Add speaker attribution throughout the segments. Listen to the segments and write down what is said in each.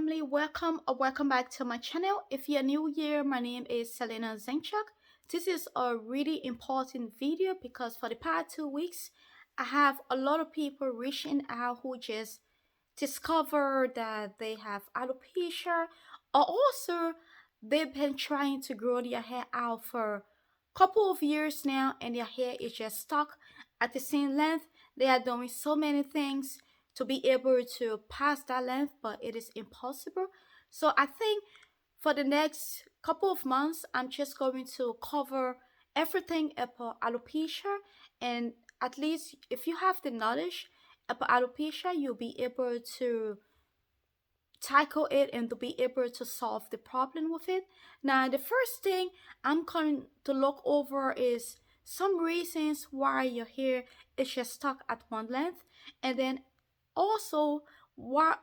Speaker 1: family, welcome or welcome back to my channel. If you're new here, my name is Selena Zenchuk. This is a really important video because for the past 2 weeks I have a lot of people reaching out who just discover that they have alopecia, or also they've been trying to grow their hair out for a couple of years now and their hair is just stuck at the same length. They are doing so many things to be able to pass that length, but it is impossible. So I think for the next couple of months I'm just going to cover everything about alopecia, and at least if you have the knowledge about alopecia, you'll be able to tackle it and to be able to solve the problem with it. Now, the first thing I'm going to look over is some reasons why your hair is just stuck at one length, and then also what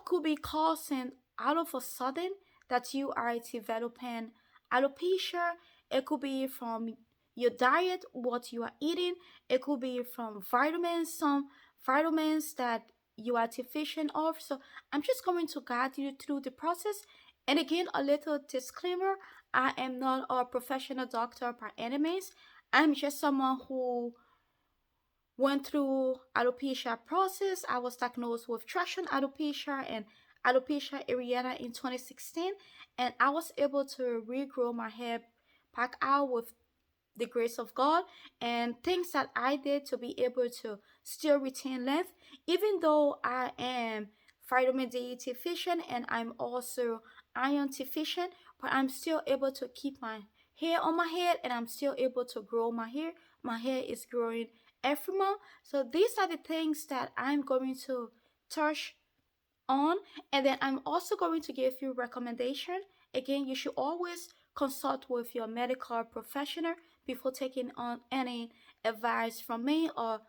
Speaker 1: could be causing all of a sudden that you are developing alopecia. It could be from your diet, what you are eating. It could be from vitamins, some vitamins that you are deficient of. So I'm just going to guide you through the process. And again, a little disclaimer, I am not a professional doctor by any means. I'm just someone who went through alopecia process. I was diagnosed with traction alopecia and alopecia areata in 2016, and I was able to regrow my hair back out with the grace of God, and things that I did to be able to still retain length, even though I am vitamin D deficient and I'm also iron deficient, but I'm still able to keep my hair on my head and I'm still able to grow my hair. My hair is growing every month. So these are the things that I'm going to touch on, and then I'm also going to give you recommendation. Again, you should always consult with your medical professional before taking on any advice from me or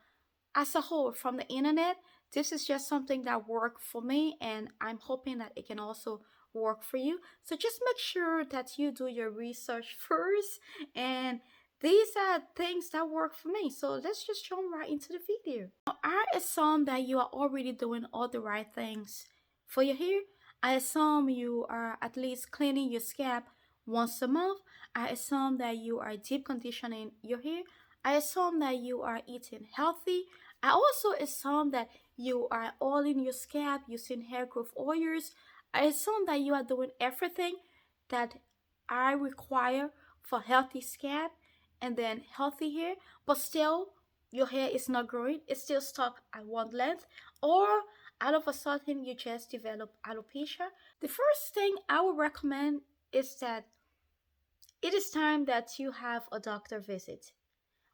Speaker 1: as a whole from the internet. This is just something that worked for me, and I'm hoping that it can also work for you. So just make sure that you do your research first, and these are things that work for me. So let's just jump right into the video. Now, I assume that you are already doing all the right things for your hair. I assume you are at least cleaning your scalp once a month. I assume that you are deep conditioning your hair. I assume that you are eating healthy. I also assume that you are oiling your scalp using hair growth oils. I assume that you are doing everything that I require for healthy scalp and then healthy hair, but still your hair is not growing. It's still stuck at one length, or all of a sudden you just develop alopecia. The first thing I would recommend is that it is time that you have a doctor visit.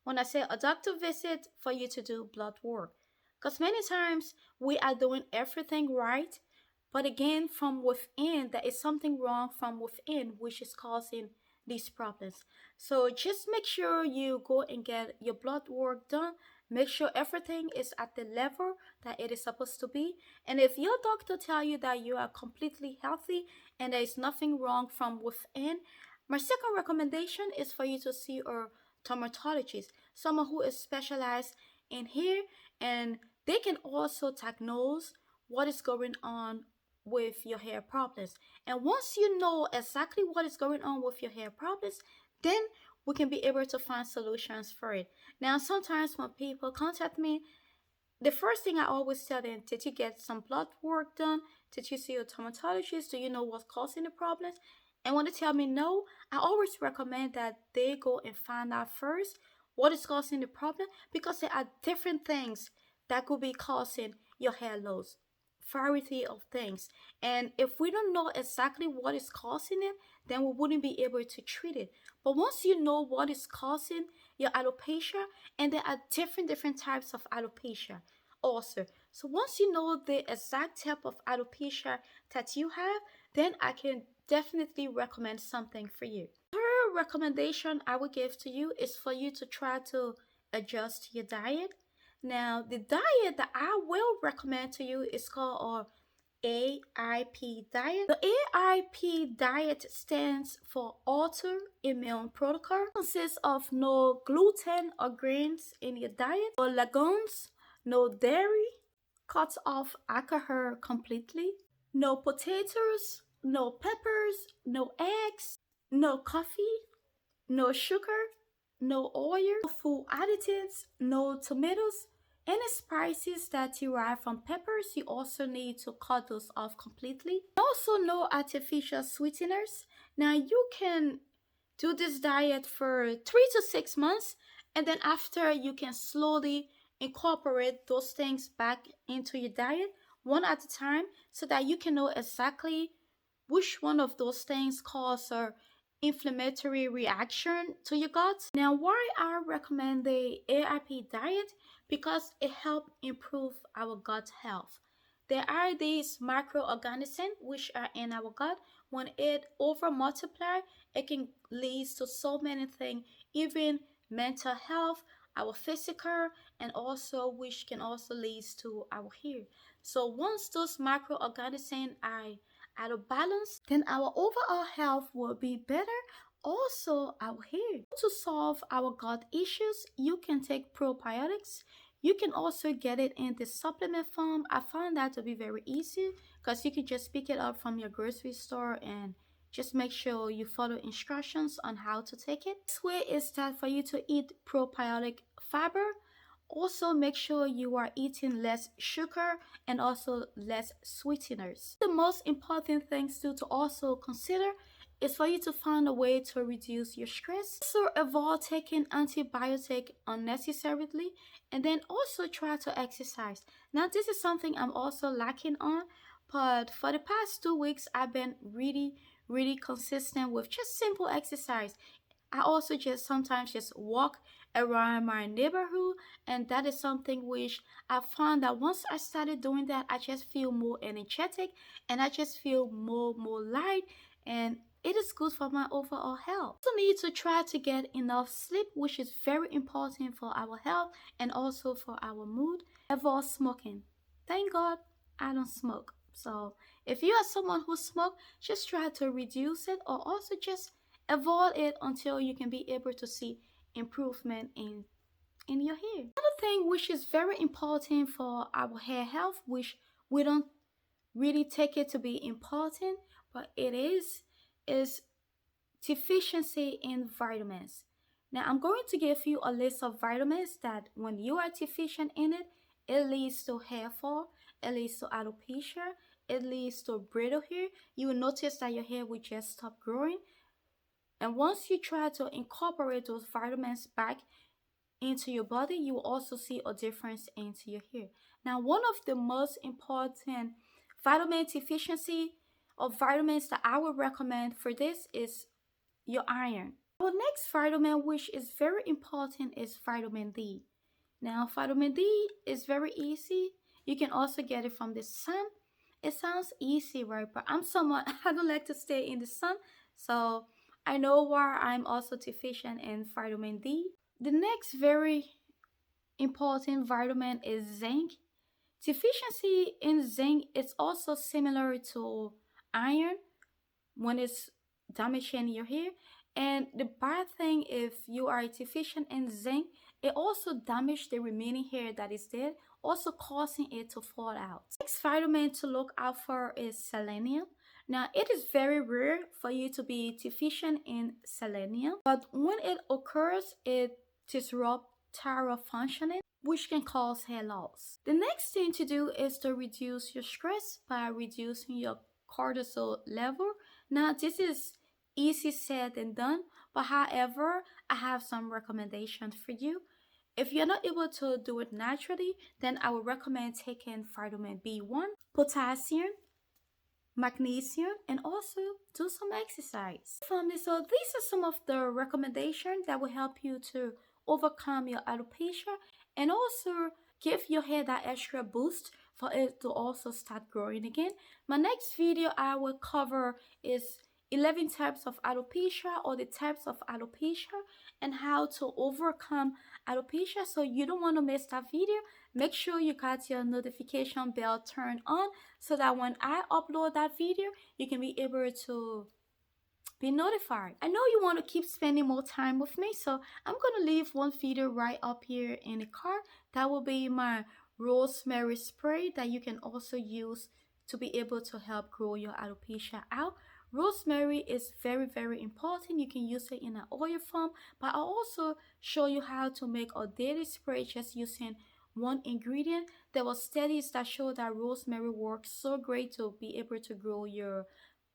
Speaker 1: When I say a doctor visit, for you to do blood work, because many times we are doing everything right, but again from within there is something wrong from within which is causing these problems. So just make sure you go and get your blood work done. Make sure everything is at the level that it is supposed to be, and if your doctor tell you that you are completely healthy and there is nothing wrong from within, my second recommendation is for you to see a dermatologist, someone who is specialized in hair, and they can also diagnose what is going on with your hair problems. And once you know exactly what is going on with your hair problems, then we can be able to find solutions for it. Now, sometimes when people contact me, the first thing I always tell them, did you get some blood work done? Did you see a dermatologist? Do you know what's causing the problems? And when they tell me no, I always recommend that they go and find out first what is causing the problem, because there are different things that could be causing your hair loss. Variety of things. And if we don't know exactly what is causing it, then we wouldn't be able to treat it. But once you know what is causing your alopecia, and there are different types of alopecia also. So once you know the exact type of alopecia that you have, then I can definitely recommend something for you. Third recommendation I would give to you is for you to try to adjust your diet. Now, the diet that I will recommend to you is called AIP diet. The AIP diet stands for autoimmune protocol. It consists of no gluten or grains in your diet, no legumes, no dairy, cuts off alcohol completely, No potatoes, no peppers, no eggs, no coffee, no sugar, no oil, no food additives, no tomatoes. Any spices that derive from peppers, you also need to cut those off completely. Also, no artificial sweeteners. Now, you can do this diet for 3 to 6 months, and then after, you can slowly incorporate those things back into your diet one at a time so that you can know exactly which one of those things cause a inflammatory reaction to your gut. Now, why I recommend the AIP diet? Because it helps improve our gut health. There are these microorganisms which are in our gut. When it over multiply, it can lead to so many things, even mental health, our physical, and also which can also lead to our hair. So once those microorganisms are out of balance, then our overall health will be better. Also, our hair. To solve our gut issues, you can take probiotics. You can also get it in the supplement form. I found that to be very easy because you can just pick it up from your grocery store and just make sure you follow instructions on how to take it. This way is that for you to eat probiotic fiber, also make sure you are eating less sugar and also less sweeteners. The most important things to also consider is for you to find a way to reduce your stress. So avoid taking antibiotic unnecessarily, and then also try to exercise. Now this is something I'm also lacking on, but for the past 2 weeks I've been really consistent with just simple exercise. I also just sometimes just walk around my neighborhood, and that is something which I found that once I started doing that, I just feel more energetic and I just feel more light, and it is good for my overall health. Also need to try to get enough sleep, which is very important for our health and also for our mood. Avoid smoking. Thank God I don't smoke. So if you are someone who smokes, just try to reduce it or also just avoid it until you can be able to see improvement in your hair. Another thing which is very important for our hair health, which we don't really take it to be important, but it is deficiency in vitamins. Now I'm going to give you a list of vitamins that when you are deficient in it, it leads to hair fall, it leads to alopecia, it leads to brittle hair. You will notice that your hair will just stop growing. And once you try to incorporate those vitamins back into your body, you will also see a difference into your hair. Now, one of the most important vitamin deficiency of vitamins that I would recommend for this is your iron. Our next vitamin, which is very important, is vitamin D. Now, vitamin D is very easy. You can also get it from the sun. It sounds easy, right? But I'm someone, I don't like to stay in the sun. So I know why I'm also deficient in vitamin D. The next very important vitamin is zinc. Deficiency in zinc is also similar to iron when it's damaging your hair. And the bad thing, if you are deficient in zinc, it also damages the remaining hair that is there, also causing it to fall out. Next vitamin to look out for is selenium. Now, it is very rare for you to be deficient in selenium, but when it occurs, it disrupts thyroid functioning, which can cause hair loss. The next thing to do is to reduce your stress by reducing your cortisol level. Now, this is easy said than done, but however, I have some recommendations for you. If you're not able to do it naturally, then I would recommend taking vitamin B1, potassium, magnesium, and also do some exercise. Family, so these are some of the recommendations that will help you to overcome your alopecia and also give your hair that extra boost for it to also start growing again. My next video I will cover is 11 types of alopecia or the types of alopecia and how to overcome alopecia. So you don't want to miss that video. Make sure you got your notification bell turned on so that when I upload that video, you can be able to be notified. I know you want to keep spending more time with me, so I'm going to leave one video right up here in the card. That will be my rosemary spray that you can also use to be able to help grow your alopecia out. Rosemary is very, very important. You can use it in an oil form, but I'll also show you how to make a daily spray just using one ingredient. There were studies that show that rosemary works so great to be able to grow your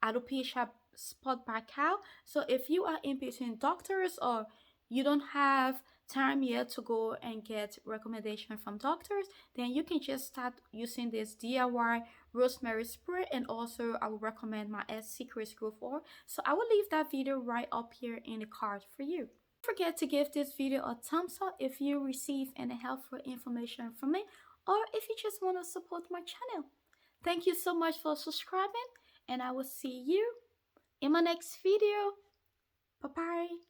Speaker 1: alopecia spot back out. So if you are in between doctors or you don't have time yet to go and get recommendation from doctors, then you can just start using this DIY rosemary spray. And also I would recommend my S Secrets Growth Oil. So I will leave that video right up here in the card for you. Don't forget to give this video a thumbs up if you receive any helpful information from me, or if you just want to support my channel. Thank you so much for subscribing, and I will see you in my next video. Bye bye.